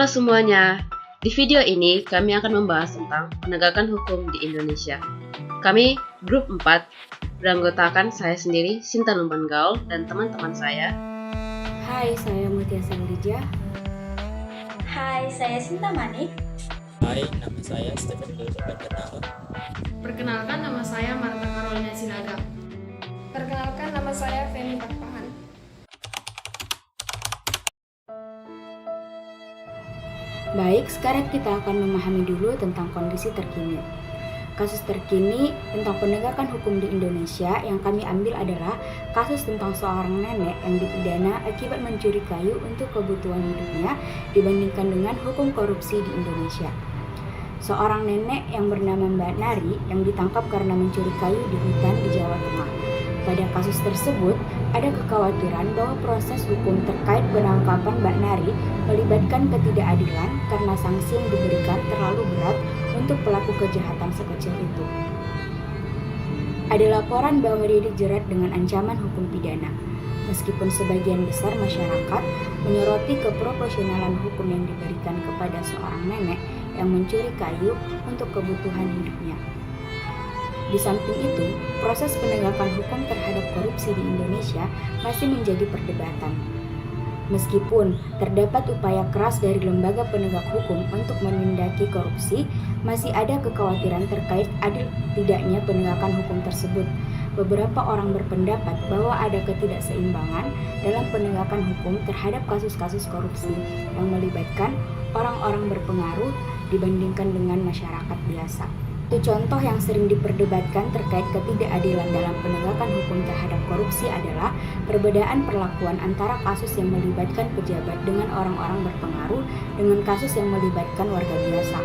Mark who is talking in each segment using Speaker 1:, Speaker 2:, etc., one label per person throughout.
Speaker 1: Halo semuanya, di video ini kami akan membahas tentang penegakan hukum di Indonesia. Kami, grup 4, beranggotakan saya sendiri, Sinta Lumban Gaul, dan teman-teman saya.
Speaker 2: Hai, saya Mutia Sangrija.
Speaker 3: Hai, saya Sinta Manik.
Speaker 4: Hai, nama saya Stephen Gilbert Bendawa.
Speaker 5: Perkenalkan, nama saya Marta Carolina Sinaga.
Speaker 6: Perkenalkan, nama saya Feni Pakpahan.
Speaker 2: Baik, sekarang kita akan memahami dulu tentang kondisi terkini. Kasus terkini tentang penegakan hukum di Indonesia yang kami ambil adalah kasus tentang seorang nenek yang dipidana akibat mencuri kayu untuk kebutuhan hidupnya dibandingkan dengan hukum korupsi di Indonesia. Seorang nenek yang bernama Mbak Nari yang ditangkap karena mencuri kayu di hutan di Jawa Tengah. Pada kasus tersebut, ada kekhawatiran bahwa proses hukum terkait penangkapan Mbak Nari melibatkan ketidakadilan karena sanksi yang diberikan terlalu berat untuk pelaku kejahatan sekecil itu. Ada laporan bahwa dia dijerat dengan ancaman hukum pidana. Meskipun sebagian besar masyarakat menyoroti keproporsionalan hukum yang diberikan kepada seorang nenek yang mencuri kayu untuk kebutuhan hidupnya. Di samping itu, proses penegakan hukum terhadap korupsi di Indonesia masih menjadi perdebatan. Meskipun terdapat upaya keras dari lembaga penegak hukum untuk menindaki korupsi, masih ada kekhawatiran terkait adil tidaknya penegakan hukum tersebut. Beberapa orang berpendapat bahwa ada ketidakseimbangan dalam penegakan hukum terhadap kasus-kasus korupsi yang melibatkan orang-orang berpengaruh dibandingkan dengan masyarakat biasa. Satu contoh yang sering diperdebatkan terkait ketidakadilan dalam penegakan hukum terhadap korupsi adalah perbedaan perlakuan antara kasus yang melibatkan pejabat dengan orang-orang berpengaruh dengan kasus yang melibatkan warga biasa.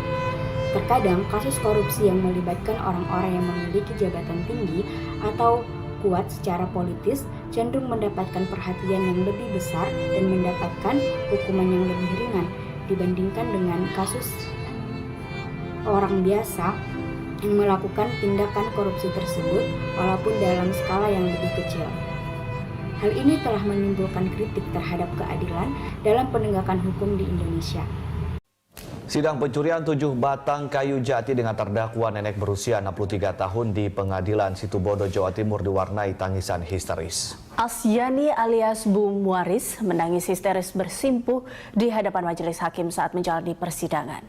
Speaker 2: Terkadang kasus korupsi yang melibatkan orang-orang yang memiliki jabatan tinggi atau kuat secara politis cenderung mendapatkan perhatian yang lebih besar dan mendapatkan hukuman yang lebih ringan dibandingkan dengan kasus orang biasa yang melakukan tindakan korupsi tersebut walaupun dalam skala yang lebih kecil. Hal ini telah menimbulkan kritik terhadap keadilan dalam penegakan hukum di Indonesia.
Speaker 7: Sidang pencurian 7 batang kayu jati dengan terdakwa nenek berusia 63 tahun di Pengadilan Situbondo, Jawa Timur diwarnai tangisan histeris.
Speaker 8: Asyani alias Bu Muaris menangis histeris bersimpuh di hadapan majelis hakim saat menjalani persidangan.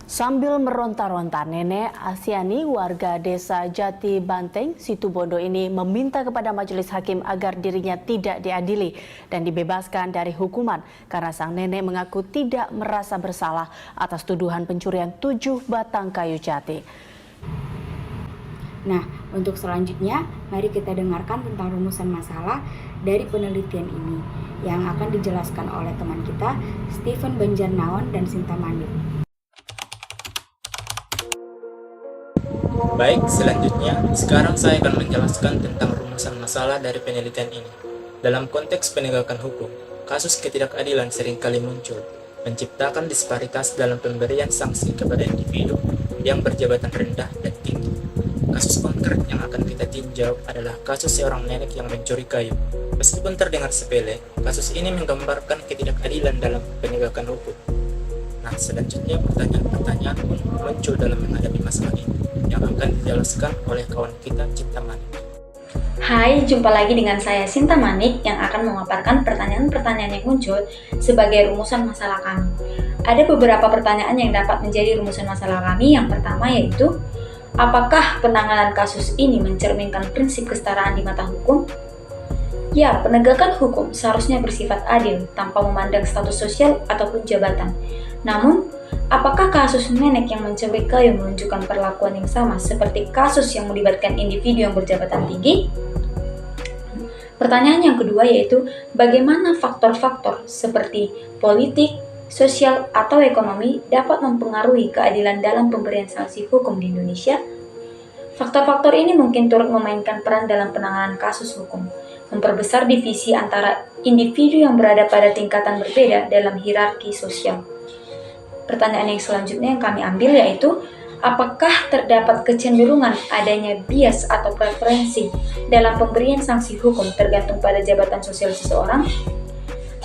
Speaker 8: Sambil meronta-ronta, nenek Asyani warga desa Jati Banteng, Situbondo ini meminta kepada majelis hakim agar dirinya tidak diadili dan dibebaskan dari hukuman karena sang nenek mengaku tidak merasa bersalah atas tuduhan pencurian 7 batang kayu jati.
Speaker 2: Nah, untuk selanjutnya, mari kita dengarkan tentang rumusan masalah dari penelitian ini yang akan dijelaskan oleh teman kita, Stephen Banjarnawan dan Sinta Manik.
Speaker 4: Baik, selanjutnya, sekarang saya akan menjelaskan tentang rumusan masalah dari penelitian ini. Dalam konteks penegakan hukum, kasus ketidakadilan seringkali muncul, menciptakan disparitas dalam pemberian sanksi kepada individu yang berjabatan rendah dan tinggi. Kasus konkret yang akan kita tinjau adalah kasus seorang nenek yang mencuri kayu. Meskipun terdengar sepele, kasus ini menggambarkan ketidakadilan dalam penegakan hukum. Nah, selanjutnya pertanyaan-pertanyaan pun muncul dalam menghadapi masalah ini yang akan dijelaskan oleh kawan kita Sinta Manik.
Speaker 3: Hai, jumpa lagi dengan saya Sinta Manik yang akan memaparkan pertanyaan-pertanyaan yang muncul sebagai rumusan masalah kami. Ada beberapa pertanyaan yang dapat menjadi rumusan masalah kami. Yang pertama yaitu, apakah penanganan kasus ini mencerminkan prinsip kesetaraan di mata hukum? Ya, penegakan hukum seharusnya bersifat adil tanpa memandang status sosial ataupun jabatan. Namun, apakah kasus nenek yang mencuri kayu menunjukkan perlakuan yang sama seperti kasus yang melibatkan individu yang berjabatan tinggi? Pertanyaan yang kedua yaitu, bagaimana faktor-faktor seperti politik, sosial, atau ekonomi dapat mempengaruhi keadilan dalam pemberian sanksi hukum di Indonesia? Faktor-faktor ini mungkin turut memainkan peran dalam penanganan kasus hukum, memperbesar divisi antara individu yang berada pada tingkatan berbeda dalam hierarki sosial. Pertanyaan yang selanjutnya yang kami ambil yaitu, apakah terdapat kecenderungan adanya bias atau preferensi dalam pemberian sanksi hukum tergantung pada jabatan sosial seseorang?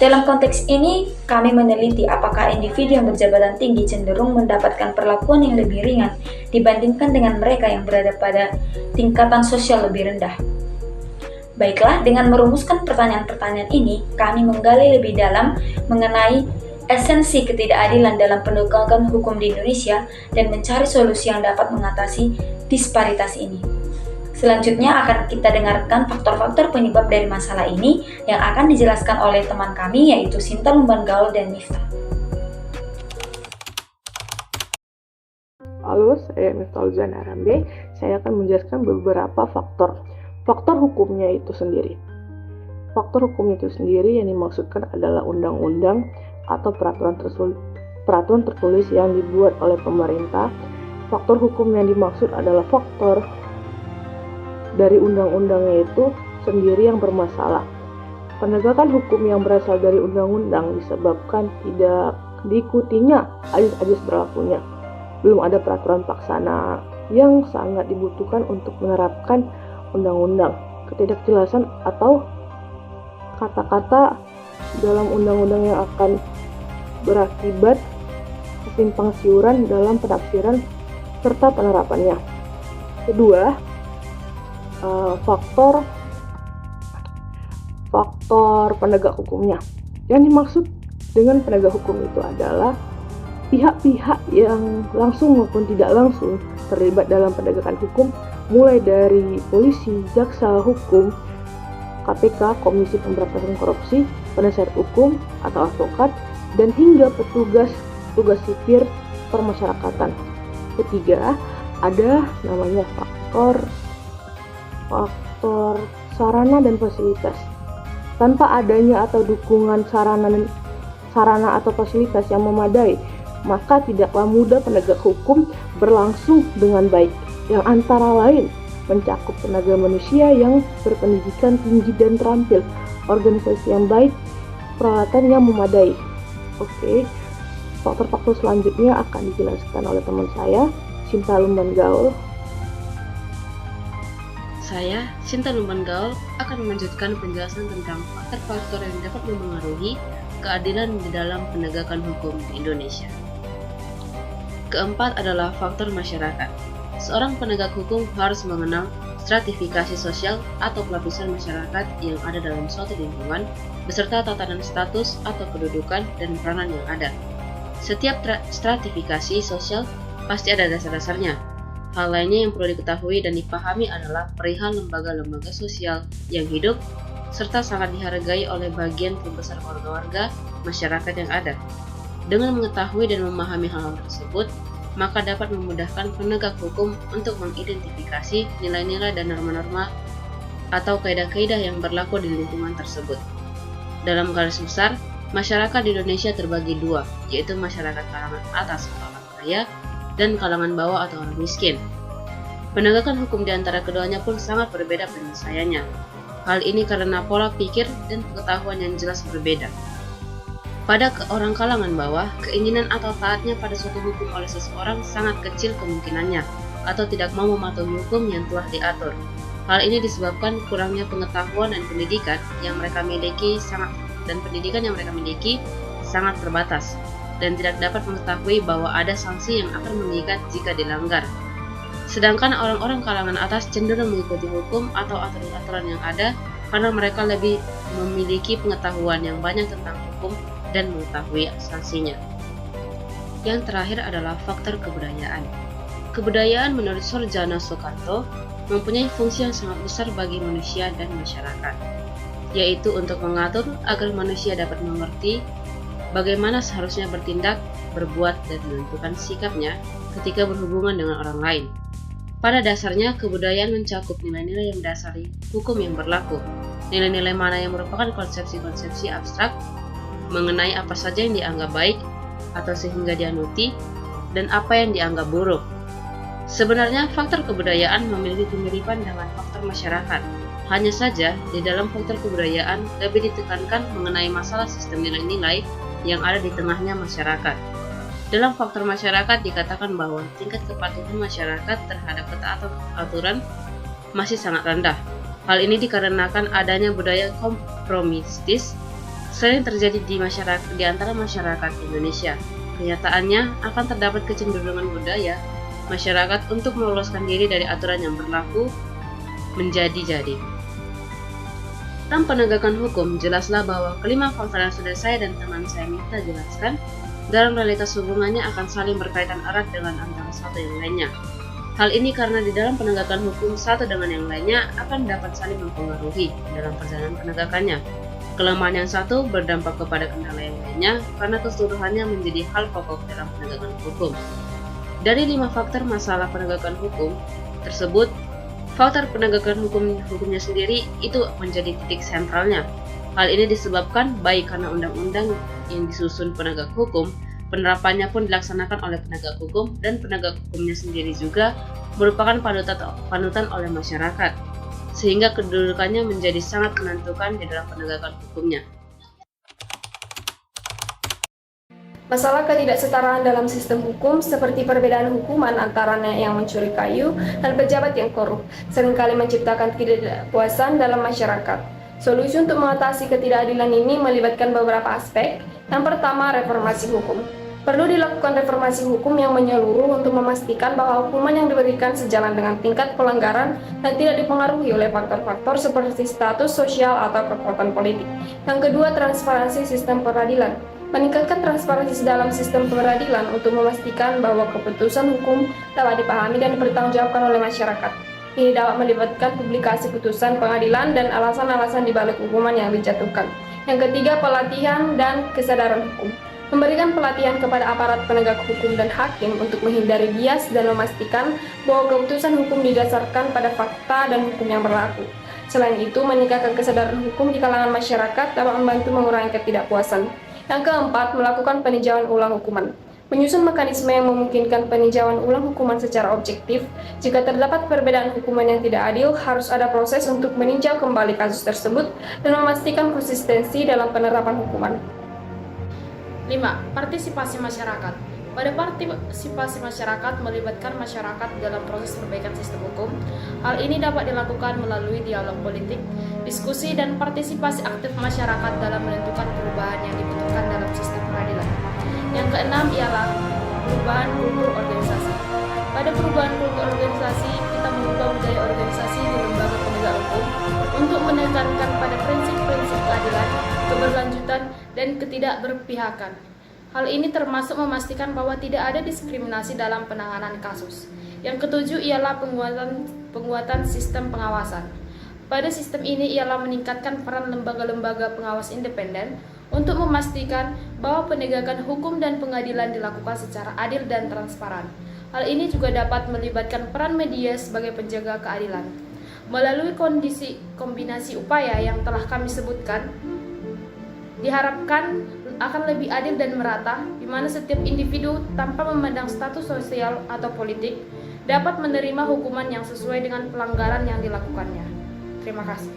Speaker 3: Dalam konteks ini, kami meneliti apakah individu yang berjabatan tinggi cenderung mendapatkan perlakuan yang lebih ringan dibandingkan dengan mereka yang berada pada tingkatan sosial lebih rendah. Baiklah, dengan merumuskan pertanyaan-pertanyaan ini, kami menggali lebih dalam mengenai esensi ketidakadilan dalam penegakan hukum di Indonesia dan mencari solusi yang dapat mengatasi disparitas ini. Selanjutnya akan kita dengarkan faktor-faktor penyebab dari masalah ini yang akan dijelaskan oleh teman kami yaitu Sinta Lumban Gaul dan Miftah.
Speaker 9: Halo, saya Miftah Ulzana Arambe. Saya akan menjelaskan beberapa faktor hukumnya itu sendiri. Faktor hukum itu sendiri yang dimaksudkan adalah undang-undang atau peraturan tertulis yang dibuat oleh pemerintah. Faktor hukum yang dimaksud adalah faktor dari undang-undangnya itu sendiri yang bermasalah. Penegakan hukum yang berasal dari undang-undang disebabkan tidak diikutinya azas berlakunya. Belum ada peraturan pelaksana yang sangat dibutuhkan untuk menerapkan undang-undang. Ketidakjelasan atau kata-kata dalam undang-undang yang akan berakibat kesimpang siuran dalam penafsiran serta penerapannya. Kedua, faktor penegak hukumnya. Yang dimaksud dengan penegak hukum itu adalah pihak-pihak yang langsung maupun tidak langsung terlibat dalam penegakan hukum, mulai dari polisi, jaksa hukum, KPK, Komisi Pemberantasan Korupsi, penasihat hukum atau advokat, dan hingga petugas sipir permasyarakatan. Ketiga, ada namanya faktor sarana dan fasilitas. Tanpa adanya atau dukungan sarana atau fasilitas yang memadai, maka tidaklah mudah penegak hukum berlangsung dengan baik, yang antara lain mencakup tenaga manusia yang berpendidikan tinggi dan terampil, organisasi yang baik, peralatan yang memadai. Oke, faktor-faktor selanjutnya akan dijelaskan oleh teman saya, Sinta Lumban Gaul.
Speaker 1: Saya, Sinta Lumban Gaul, akan melanjutkan penjelasan tentang faktor-faktor yang dapat memengaruhi keadilan di dalam penegakan hukum di Indonesia. Keempat adalah faktor masyarakat. Seorang penegak hukum harus mengenal stratifikasi sosial atau pelapisan masyarakat yang ada dalam suatu lingkungan, beserta tatanan status atau kedudukan dan peranan yang ada. Setiap stratifikasi sosial pasti ada dasar-dasarnya. Hal lainnya yang perlu diketahui dan dipahami adalah perihal lembaga-lembaga sosial yang hidup serta sangat dihargai oleh bagian terbesar warga-warga masyarakat yang ada. Dengan mengetahui dan memahami hal-hal tersebut, maka dapat memudahkan penegak hukum untuk mengidentifikasi nilai-nilai dan norma-norma atau kaidah-kaidah yang berlaku di lingkungan tersebut. Dalam garis besar, masyarakat di Indonesia terbagi dua, yaitu masyarakat kalangan atas atau orang kaya dan kalangan bawah atau orang miskin. Penegakan hukum di antara keduanya pun sangat berbeda penyelesaiannya. Hal ini karena pola pikir dan pengetahuan yang jelas berbeda. Pada orang kalangan bawah, keinginan atau taatnya pada suatu hukum oleh seseorang sangat kecil kemungkinannya, atau tidak mau mematuhi hukum yang telah diatur. Hal ini disebabkan kurangnya pengetahuan dan pendidikan yang mereka miliki sangat terbatas, dan tidak dapat mengetahui bahwa ada sanksi yang akan mengikat jika dilanggar. Sedangkan orang-orang kalangan atas cenderung mengikuti hukum atau aturan-aturan yang ada karena mereka lebih memiliki pengetahuan yang banyak tentang hukum dan mengetahui sanksinya. Yang terakhir adalah faktor kebudayaan. Kebudayaan menurut Sorjana Soekarto mempunyai fungsi yang sangat besar bagi manusia dan masyarakat, yaitu untuk mengatur agar manusia dapat mengerti bagaimana seharusnya bertindak, berbuat, dan menentukan sikapnya ketika berhubungan dengan orang lain. Pada dasarnya, kebudayaan mencakup nilai-nilai yang mendasari hukum yang berlaku. Nilai-nilai mana yang merupakan konsepsi-konsepsi abstrak mengenai apa saja yang dianggap baik atau sehingga dianuti, dan apa yang dianggap buruk. Sebenarnya, faktor kebudayaan memiliki kemiripan dengan faktor masyarakat. Hanya saja, di dalam faktor kebudayaan lebih ditekankan mengenai masalah sistem nilai-nilai yang ada di tengahnya masyarakat. Dalam faktor masyarakat dikatakan bahwa tingkat kepatuhan masyarakat terhadap ketaatan aturan masih sangat rendah. Hal ini dikarenakan adanya budaya kompromistis sering terjadi di antara masyarakat Indonesia. Kenyataannya akan terdapat kecenderungan budaya masyarakat untuk meloloskan diri dari aturan yang berlaku menjadi-jadi. Dalam penegakan hukum, jelaslah bahwa kelima faktor yang sudah saya dan teman saya minta jelaskan dalam realitas hubungannya akan saling berkaitan erat dengan antara satu yang lainnya. Hal ini karena di dalam penegakan hukum satu dengan yang lainnya akan dapat saling mempengaruhi dalam perjalanan penegakannya. Kelemahan yang satu berdampak kepada kendala yang lainnya karena keseluruhannya menjadi hal pokok dalam penegakan hukum. Dari 5 faktor masalah penegakan hukum tersebut, faktor penegakan hukumnya sendiri itu menjadi titik sentralnya. Hal ini disebabkan baik karena undang-undang yang disusun penegak hukum, penerapannya pun dilaksanakan oleh penegak hukum, dan penegak hukumnya sendiri juga merupakan panutan oleh masyarakat, sehingga kedudukannya menjadi sangat menentukan di dalam penegakan hukumnya.
Speaker 6: Masalah ketidaksetaraan dalam sistem hukum seperti perbedaan hukuman antara yang mencuri kayu dan pejabat yang korup seringkali menciptakan ketidakpuasan dalam masyarakat. Solusi untuk mengatasi ketidakadilan ini melibatkan beberapa aspek. Yang pertama, reformasi hukum. Perlu dilakukan reformasi hukum yang menyeluruh untuk memastikan bahwa hukuman yang diberikan sejalan dengan tingkat pelanggaran dan tidak dipengaruhi oleh faktor-faktor seperti status sosial atau kekuatan politik. Yang kedua, transparansi sistem peradilan. Meningkatkan transparansi dalam sistem peradilan untuk memastikan bahwa keputusan hukum dapat dipahami dan dipertanggungjawabkan oleh masyarakat. Ini dapat melibatkan publikasi putusan pengadilan dan alasan-alasan di balik hukuman yang dijatuhkan. Yang ketiga, pelatihan dan kesadaran hukum. Memberikan pelatihan kepada aparat penegak hukum dan hakim untuk menghindari bias dan memastikan bahwa keputusan hukum didasarkan pada fakta dan hukum yang berlaku. Selain itu, meningkatkan kesadaran hukum di kalangan masyarakat dapat membantu mengurangi ketidakpuasan. Yang keempat, melakukan peninjauan ulang hukuman. Menyusun mekanisme yang memungkinkan peninjauan ulang hukuman secara objektif. Jika terdapat perbedaan hukuman yang tidak adil, harus ada proses untuk meninjau kembali kasus tersebut dan memastikan konsistensi dalam penerapan hukuman.
Speaker 5: 5. Partisipasi masyarakat. Pada partisipasi masyarakat melibatkan masyarakat dalam proses perbaikan sistem hukum. Hal ini dapat dilakukan melalui dialog politik, diskusi, dan partisipasi aktif masyarakat dalam menentukan perubahan yang dibutuhkan dalam sistem peradilan. Yang keenam ialah perubahan kultur organisasi. Pada perubahan kultur organisasi, kita mengubah budaya organisasi di lembaga penegak hukum untuk menekankan pada prinsip-prinsip keadilan, keberlanjutan, dan ketidakberpihakan. Hal ini termasuk memastikan bahwa tidak ada diskriminasi dalam penanganan kasus. Yang ketujuh ialah penguatan sistem pengawasan. Pada sistem ini ialah meningkatkan peran lembaga-lembaga pengawas independen untuk memastikan bahwa penegakan hukum dan pengadilan dilakukan secara adil dan transparan. Hal ini juga dapat melibatkan peran media sebagai penjaga keadilan. Melalui kombinasi upaya yang telah kami sebutkan, diharapkan akan lebih adil dan merata, di mana setiap individu tanpa memandang status sosial atau politik dapat menerima hukuman yang sesuai dengan pelanggaran yang dilakukannya. Terima kasih.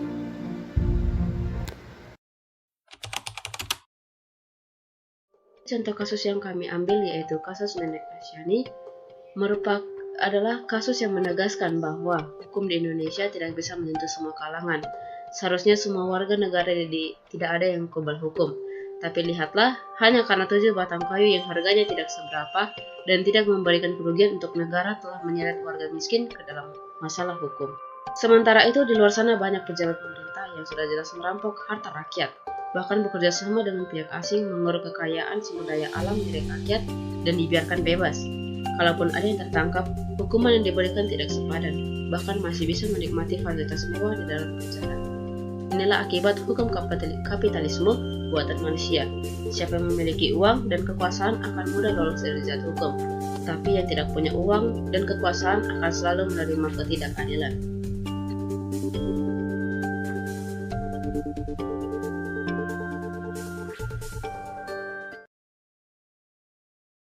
Speaker 1: Contoh kasus yang kami ambil yaitu kasus Nenek Asyani adalah kasus yang menegaskan bahwa hukum di Indonesia tidak bisa menyentuh semua kalangan. Seharusnya semua warga negara tidak ada yang kebal hukum. Tapi lihatlah, hanya karena 7 batang kayu yang harganya tidak seberapa dan tidak memberikan kerugian untuk negara telah menyeret warga miskin ke dalam masalah hukum. Sementara itu di luar sana banyak pejabat pemerintah yang sudah jelas merampok harta rakyat, bahkan bekerja sama dengan pihak asing menguruk kekayaan sumber daya alam milik rakyat dan dibiarkan bebas. Kalaupun ada yang tertangkap, hukuman yang diberikan tidak sepadan, bahkan masih bisa menikmati fasilitas mewah di dalam penjara. Inilah akibat hukum kapitalisme buatan manusia. Siapa yang memiliki uang dan kekuasaan akan mudah lolos dari jerat hukum, tapi yang tidak punya uang dan kekuasaan akan selalu menerima ketidakadilan.